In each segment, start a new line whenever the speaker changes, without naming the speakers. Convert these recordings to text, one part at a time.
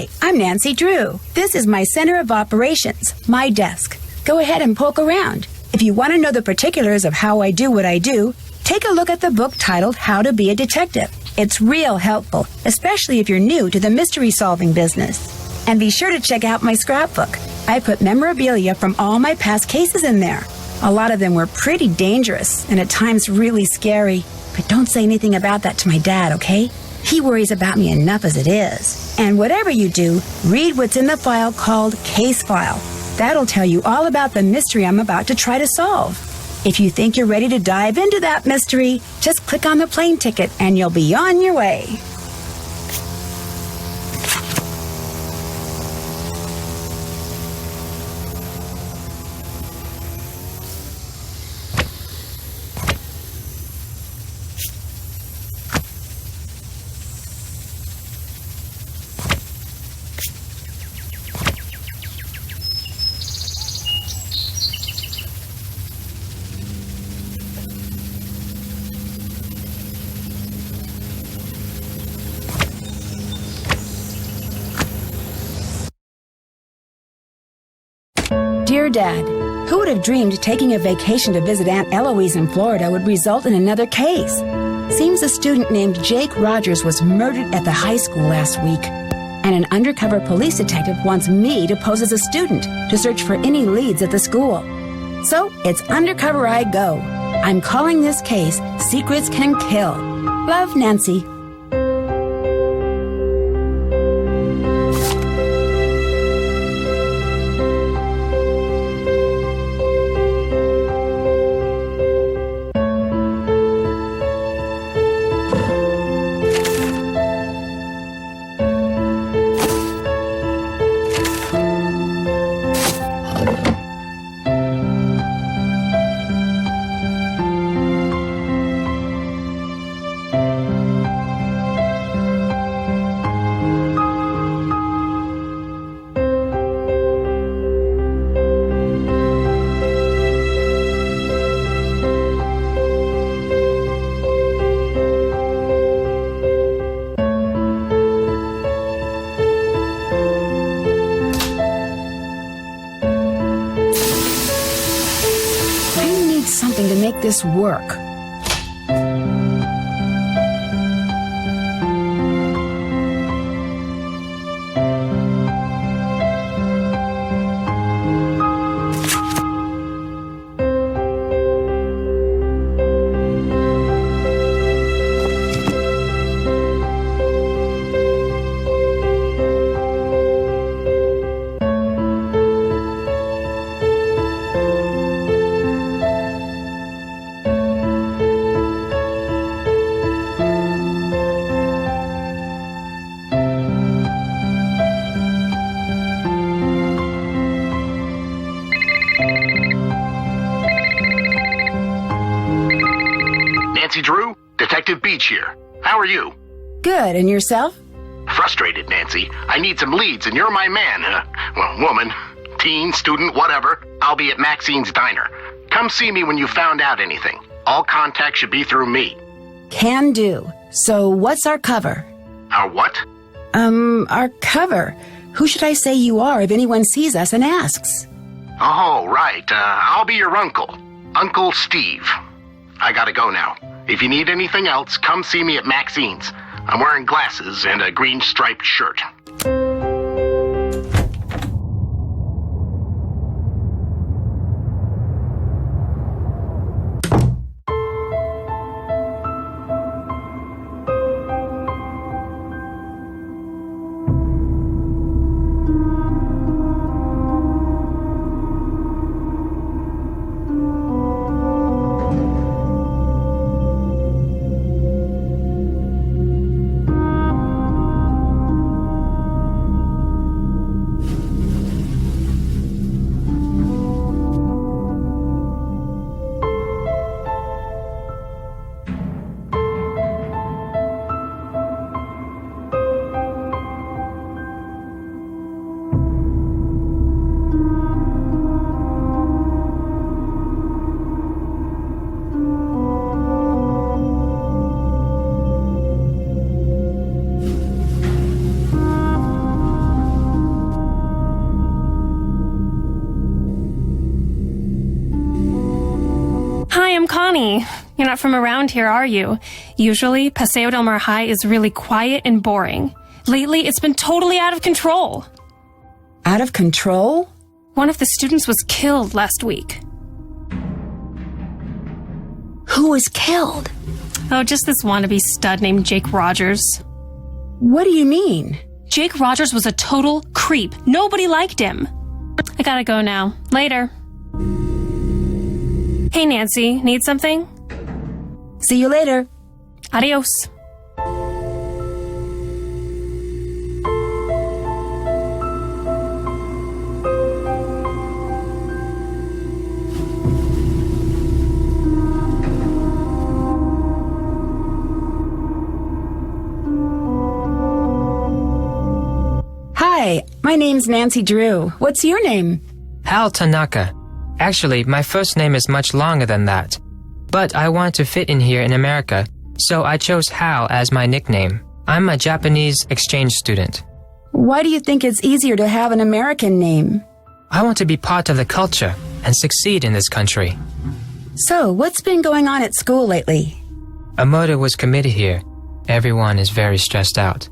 Hi, I'm Nancy Drew. This is my center of operations, my desk. Go ahead and poke around. If you want to know the particulars of how I do what I do, take a look at the book titled How to Be a Detective. It's real helpful, especially if you're new to the mystery-solving business. And be sure to check out my scrapbook. I put memorabilia from all my past cases in there. A lot of them were pretty dangerous and at times really scary. But don't say anything about that to my dad, okay? He worries about me enough as it is. And whatever you do, read what's in the file called Case File. That'll tell you all about the mystery I'm about to try to solve. If you think you're ready to dive into that mystery, just click on the plane ticket and you'll be on your way. Dear Dad, who would have dreamed taking a vacation to visit Aunt Eloise in Florida would result in another case? Seems a student named Jake Rogers was murdered at the high school last week. And an undercover police detective wants me to pose as a student to search for any leads at the school. So it's undercover I go. I'm calling this case Secrets Can Kill. Love, Nancy. Something to make this work.
Nancy Drew, Detective Beach here. How are you?
Good, and yourself?
Frustrated, Nancy. I need some leads, and you're my man. Well, woman, teen, student, whatever. I'll be at Maxine's Diner. Come see me when you found out anything. All contact should be through me.
Can do. So what's our cover?
Our what?
Our cover. Who should I say you are if anyone sees us and asks?
Oh, right. I'll be your uncle. Uncle Steve. I gotta go now. If you need anything else, come see me at Maxine's. I'm wearing glasses and a green striped shirt.
You're not from around here, are you? Usually, Paseo del Mar High is really quiet and boring. Lately, it's been totally out of control.
Out of control?
One of the students was killed last week.
Who was killed?
Oh, just this wannabe stud named Jake Rogers.
What do you mean?
Jake Rogers was a total creep. Nobody liked him. I gotta go now. Later. Hey, Nancy, need something?
See you later.
Adios.
Hi, my name's Nancy Drew. What's your name?
Hal Tanaka. Actually, my first name is much longer than that. But I want to fit in here in America, so I chose Hal as my nickname. I'm a Japanese exchange student.
Why do you think it's easier to have an American name?
I want to be part of the culture and succeed in this country.
So, what's been going on at school lately?
A murder was committed here. Everyone is very stressed out.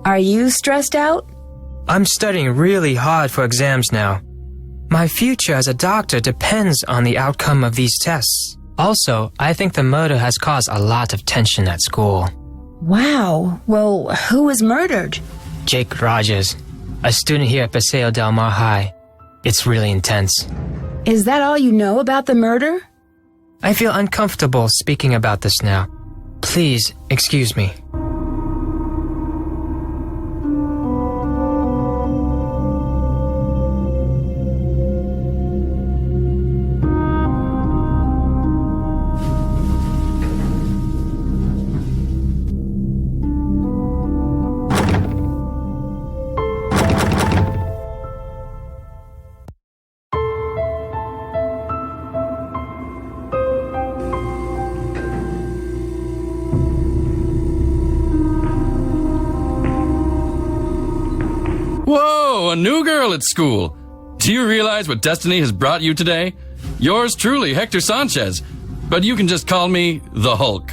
Are you stressed out?
I'm studying really hard for exams now. My future as a doctor depends on the outcome of these tests. Also, I think the murder has caused a lot of tension at school.
Wow. Well, who was murdered?
Jake Rogers, a student here at Paseo del Mar High. It's really intense.
Is that all you know about the murder?
I feel uncomfortable speaking about this now. Please, excuse me.
Whoa, a new girl at school. Do you realize what destiny has brought you today? Yours truly, Hector Sanchez. But you can just call me the Hulk.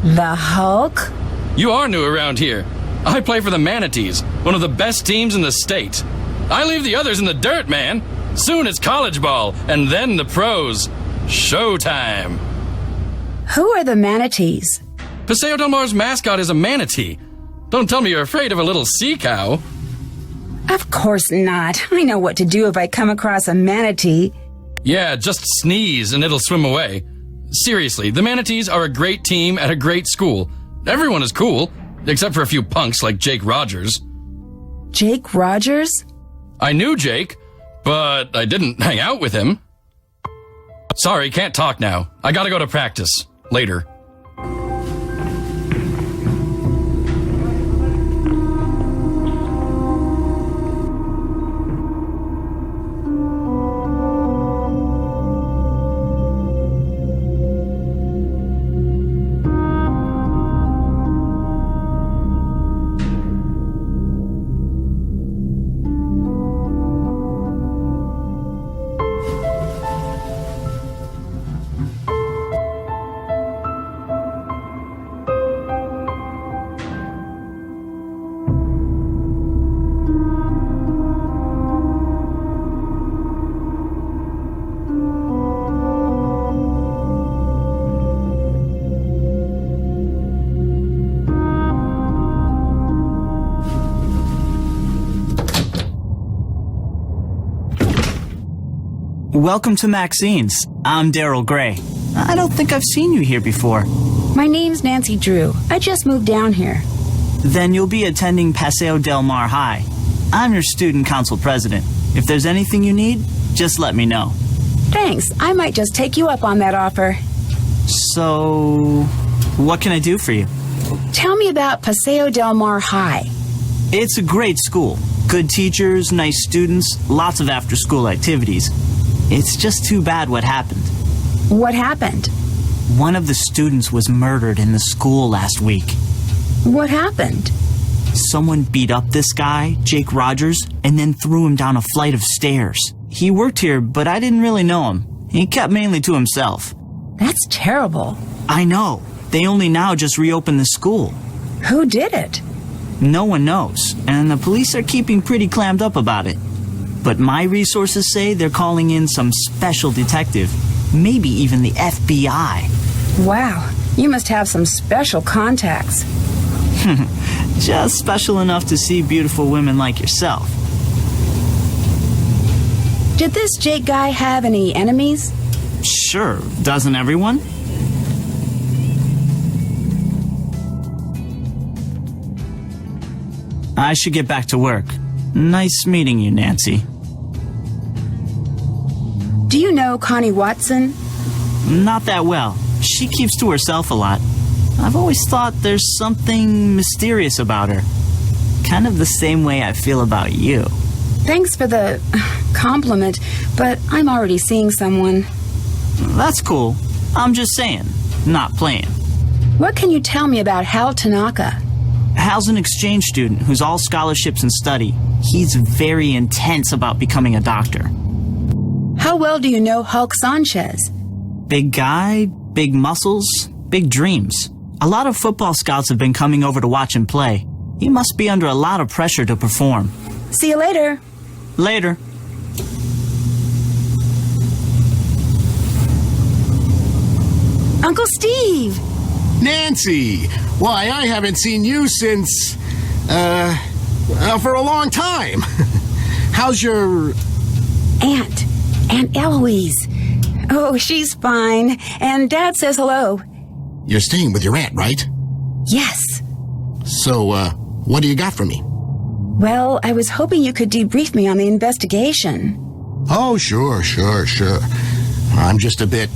The Hulk?
You are new around here. I play for the Manatees, one of the best teams in the state. I leave the others in the dirt, man. Soon it's college ball, and then the pros. Showtime.
Who are the Manatees?
Paseo del Mar's mascot is a manatee. Don't tell me you're afraid of a little sea cow.
Of course not. I know what to do if I come across a manatee.
Yeah, just sneeze and it'll swim away. Seriously, the Manatees are a great team at a great school. Everyone is cool, except for a few punks like Jake Rogers.
Jake Rogers?
I knew Jake, but I didn't hang out with him. Sorry, can't talk now. I gotta go to practice. Later.
Welcome to Maxine's. I'm Daryl Gray. I don't think I've seen you here before.
My name's Nancy Drew. I just moved down here.
Then you'll be attending Paseo del Mar High. I'm your student council president. If there's anything you need, just let me know.
Thanks. I might just take you up on that offer.
So, what can I do for you?
Tell me about Paseo del Mar High.
It's a great school. Good teachers, nice students, lots of after-school activities. It's just too bad what happened.
What happened?
One of the students was murdered in the school last week.
What happened?
Someone beat up this guy, Jake Rogers, and then threw him down a flight of stairs. He worked here, but I didn't really know him. He kept mainly to himself.
That's terrible.
I know. They only now just reopened the school.
Who did it?
No one knows, and the police are keeping pretty clammed up about it. But my resources say they're calling in some special detective, maybe even the FBI.
Wow, you must have some special contacts.
Just special enough to see beautiful women like yourself.
Did this Jake guy have any enemies?
Sure, doesn't everyone? I should get back to work. Nice meeting you, Nancy.
Do you know Connie Watson?
Not that well. She keeps to herself a lot. I've always thought there's something mysterious about her. Kind of the same way I feel about you.
Thanks for the compliment, but I'm already seeing someone.
That's cool. I'm just saying, not playing.
What can you tell me about Hal Tanaka?
Hal's an exchange student who's all scholarships and study. He's very intense about becoming a doctor.
How well do you know Hulk Sanchez?
Big guy, big muscles, big dreams. A lot of football scouts have been coming over to watch him play. He must be under a lot of pressure to perform.
See you later.
Later.
Uncle Steve!
Nancy! Why, I haven't seen you since, for a long time. How's your...
Aunt Eloise. Oh, she's fine. And Dad says hello.
You're staying with your aunt, right?
Yes.
So, what do you got for me?
Well, I was hoping you could debrief me on the investigation.
Oh, sure. I'm just a bit...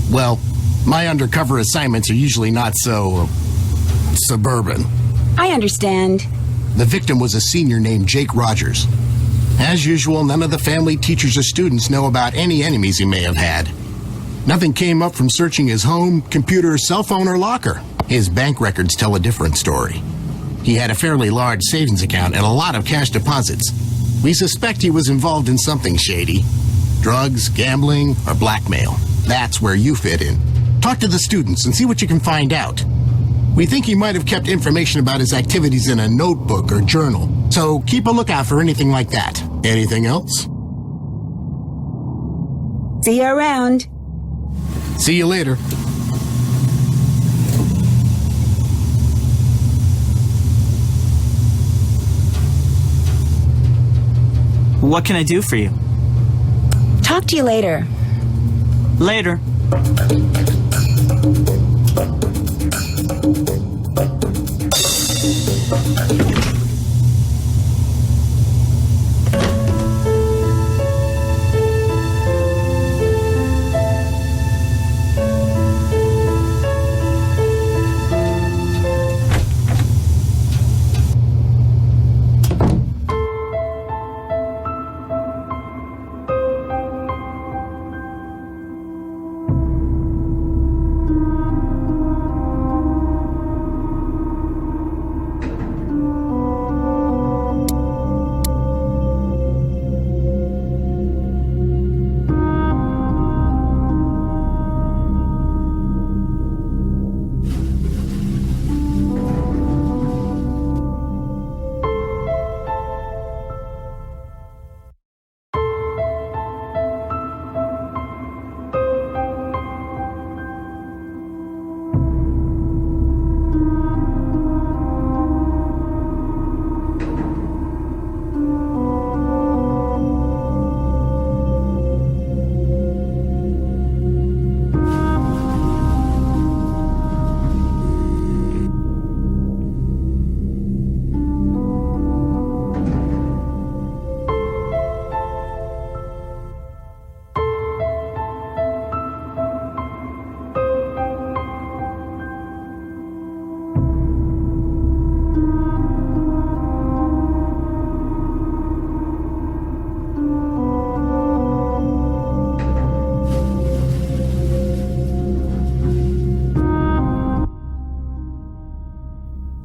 Well, my undercover assignments are usually not so... suburban.
I understand.
The victim was a senior named Jake Rogers. As usual, none of the family, teachers, or students know about any enemies he may have had. Nothing came up from searching his home, computer, cell phone, or locker. His bank records tell a different story. He had a fairly large savings account and a lot of cash deposits. We suspect he was involved in something shady. Drugs, gambling, or blackmail. That's where you fit in. Talk to the students and see what you can find out. We think he might have kept information about his activities in a notebook or journal, so keep a lookout for anything like that. Anything else?
See you around.
See you later.
What can I do for you?
Talk to you later.
Later.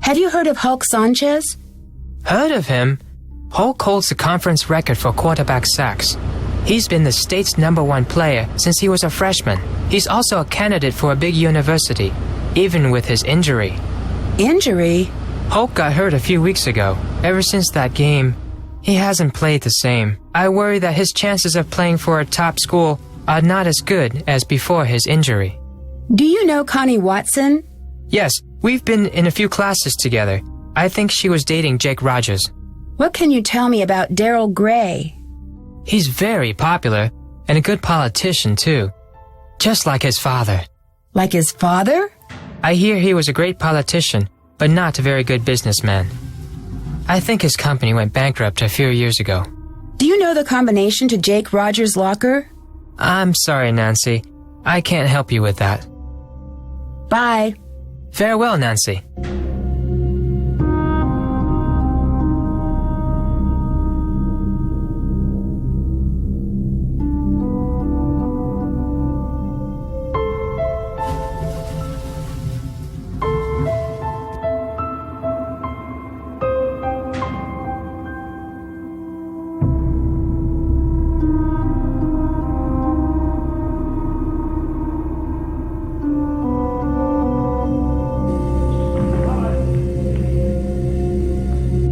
Have you heard of Hulk Sanchez?
Heard of him? Hulk holds the conference record for quarterback sacks. He's been the state's #1 player since he was a freshman. He's also a candidate for a big university, even with his injury.
Injury?
Hulk got hurt a few weeks ago. Ever since that game, he hasn't played the same. I worry that his chances of playing for a top school are not as good as before his injury.
Do you know Connie Watson?
Yes, we've been in a few classes together. I think she was dating Jake Rogers.
What can you tell me about Daryl Gray?
He's very popular and a good politician, too. Just like his father.
Like his father?
I hear he was a great politician, but not a very good businessman. I think his company went bankrupt a few years ago.
Do you know the combination to Jake Rogers' locker?
I'm sorry, Nancy. I can't help you with that.
Bye.
Farewell, Nancy.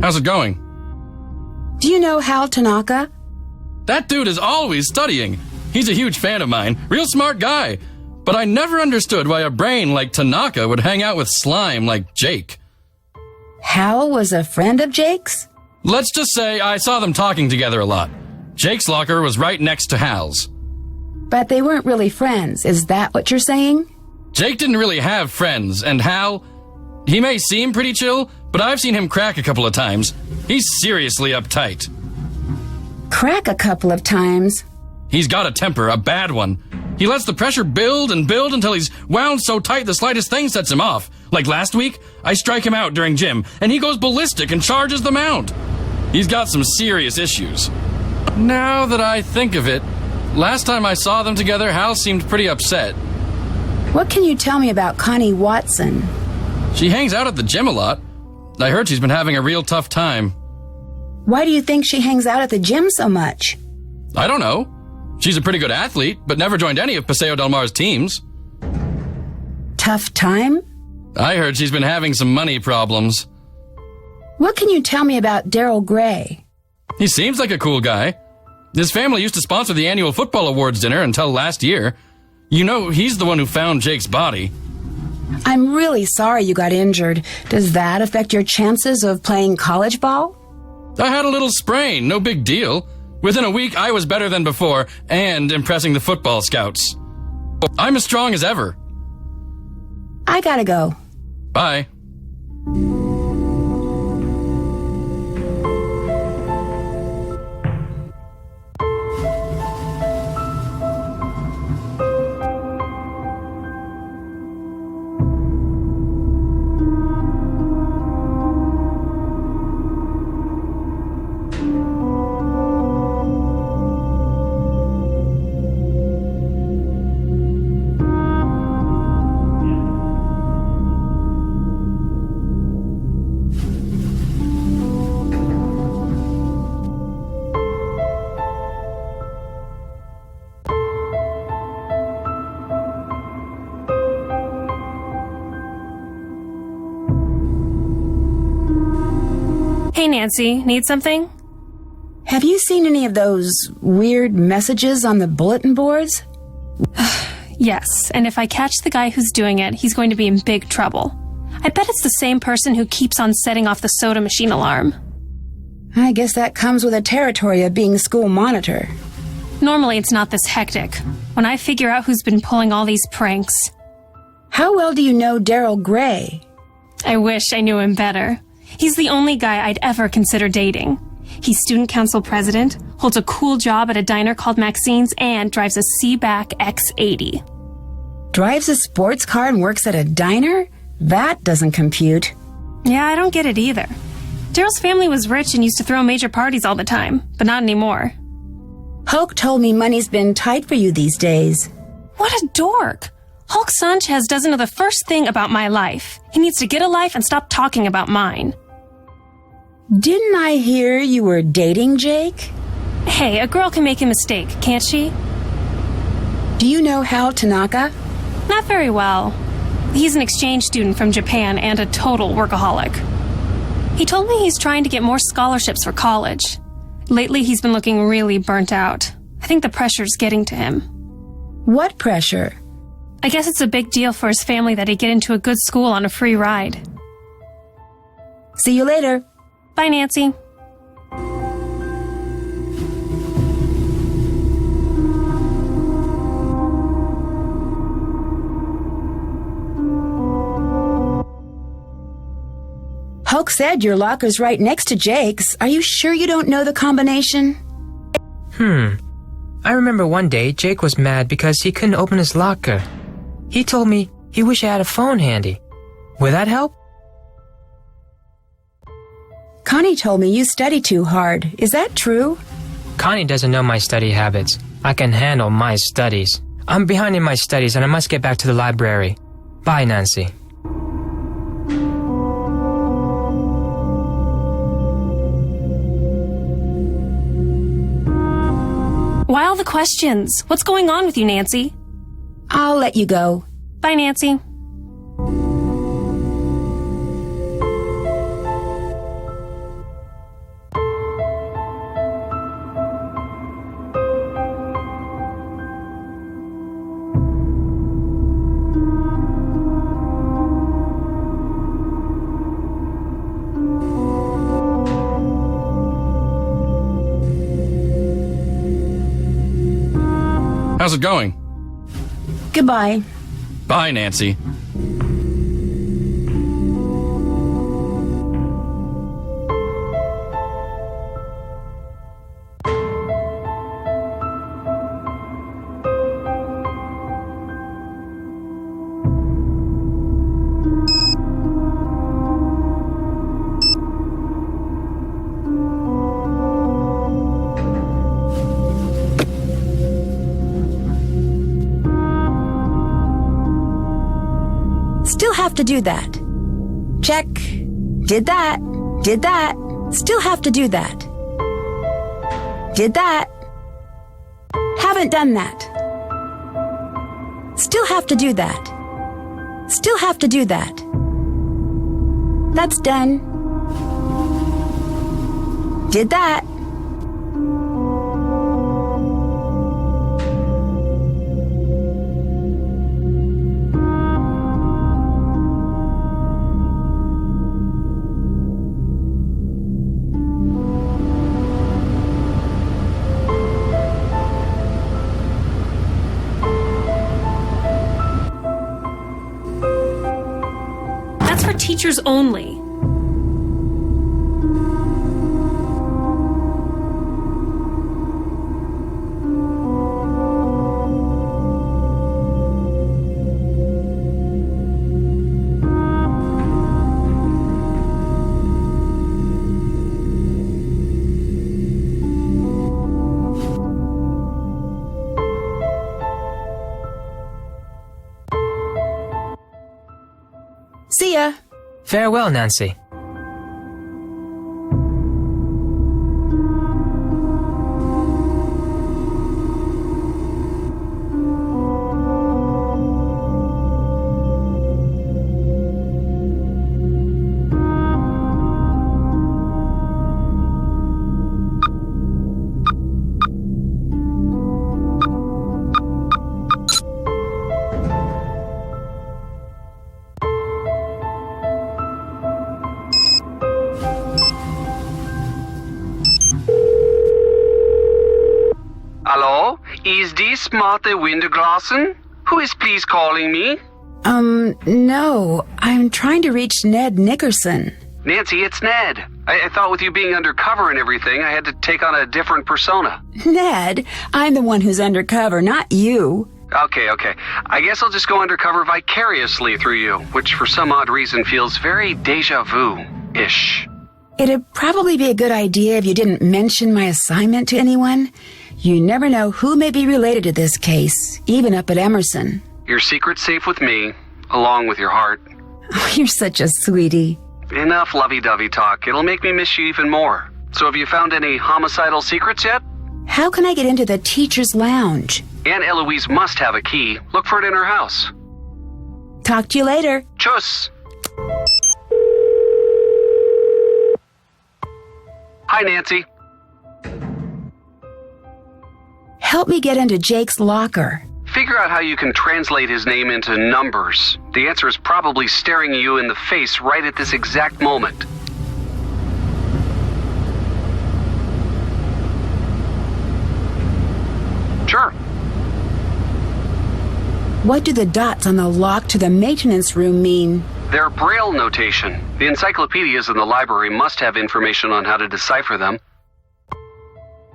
How's it going?
Do you know Hal Tanaka?
That dude is always studying. He's a huge fan of mine. Real smart guy. But I never understood why a brain like Tanaka would hang out with slime like Jake.
Hal was a friend of Jake's?
Let's just say I saw them talking together a lot. Jake's locker was right next to Hal's.
But they weren't really friends. Is that what you're saying?
Jake didn't really have friends, and Hal, he may seem pretty chill, but I've seen him crack a couple of times. He's seriously uptight.
Crack a couple of times?
He's got a temper, a bad one. He lets the pressure build and build until he's wound so tight the slightest thing sets him off. Like last week, I strike him out during gym, and he goes ballistic and charges the mound. He's got some serious issues. Now that I think of it, last time I saw them together, Hal seemed pretty upset.
What can you tell me about Connie Watson?
She hangs out at the gym a lot. I heard she's been having a real tough time.
Why do you think she hangs out at the gym so much?
I don't know. She's a pretty good athlete, but never joined any of Paseo Del Mar's teams.
Tough time?
I heard she's been having some money problems.
What can you tell me about Daryl Gray?
He seems like a cool guy. His family used to sponsor the annual football awards dinner until last year. You know, he's the one who found Jake's body.
I'm really sorry you got injured. Does that affect your chances of playing college ball?
I had a little sprain, no big deal. Within a week, I was better than before and impressing the football scouts. I'm as strong as ever.
I gotta go.
Bye.
Hey, Nancy, need something?
Have you seen any of those weird messages on the bulletin boards?
Yes, and if I catch the guy who's doing it, he's going to be in big trouble. I bet it's the same person who keeps on setting off the soda machine alarm.
I guess that comes with the territory of being school monitor.
Normally it's not this hectic. When I figure out who's been pulling all these pranks.
How well do you know Daryl Gray?
I wish I knew him better. He's the only guy I'd ever consider dating. He's student council president, holds a cool job at a diner called Maxine's, and drives a Seaback X80.
Drives a sports car and works at a diner? That doesn't compute.
Yeah, I don't get it either. Daryl's family was rich and used to throw major parties all the time, but not anymore.
Hulk told me money's been tight for you these days.
What a dork! Hulk Sanchez doesn't know the first thing about my life. He needs to get a life and stop talking about mine.
Didn't I hear you were dating Jake?
Hey, a girl can make a mistake, can't she?
Do you know Hal Tanaka?
Not very well. He's an exchange student from Japan and a total workaholic. He told me he's trying to get more scholarships for college. Lately, he's been looking really burnt out. I think the pressure's getting to him.
What pressure?
I guess it's a big deal for his family that he get into a good school on a free ride.
See you later.
Bye, Nancy.
Hulk said your locker's right next to Jake's. Are you sure you don't know the combination?
I remember one day Jake was mad because he couldn't open his locker. He told me he wished he had a phone handy. Would that help?
Connie told me you study too hard. Is that true?
Connie doesn't know my study habits. I can handle my studies. I'm behind in my studies and I must get back to the library. Bye, Nancy.
Why all the questions? What's going on with you, Nancy?
I'll let you go.
Bye, Nancy.
How's it going?
Goodbye.
Bye, Nancy.
Still have to do that. Check. Did that. Did that. Still have to do that. Did that. Haven't done that. Still have to do that. Still have to do that. That's done. Did that.
That's for teachers only.
See ya.
Farewell, Nancy.
Hello? Is this Martha Winterglassen? Who is please calling me?
No. I'm trying to reach Ned Nickerson.
Nancy, it's Ned. I thought with you being undercover and everything, I had to take on a different persona.
Ned, I'm the one who's undercover, not you.
Okay. I guess I'll just go undercover vicariously through you, which for some odd reason feels very deja vu-ish.
It'd probably be a good idea if you didn't mention my assignment to anyone. You never know who may be related to this case, even up at Emerson.
Your secret's safe with me, along with your heart.
Oh, you're such a sweetie.
Enough lovey-dovey talk. It'll make me miss you even more. So have you found any homicidal secrets yet?
How can I get into the teacher's lounge?
Aunt Eloise must have a key. Look for it in her house.
Talk to you later.
Tschüss. Hi, Nancy.
Help me get into Jake's locker.
Figure out how you can translate his name into numbers. The answer is probably staring you in the face right at this exact moment. Sure.
What do the dots on the lock to the maintenance room mean?
They're Braille notation. The encyclopedias in the library must have information on how to decipher them.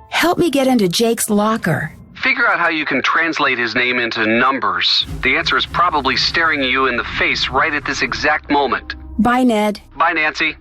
Help me get into Jake's locker.
Figure out how you can translate his name into numbers. The answer is probably staring you in the face right at this exact moment.
Bye, Ned.
Bye, Nancy.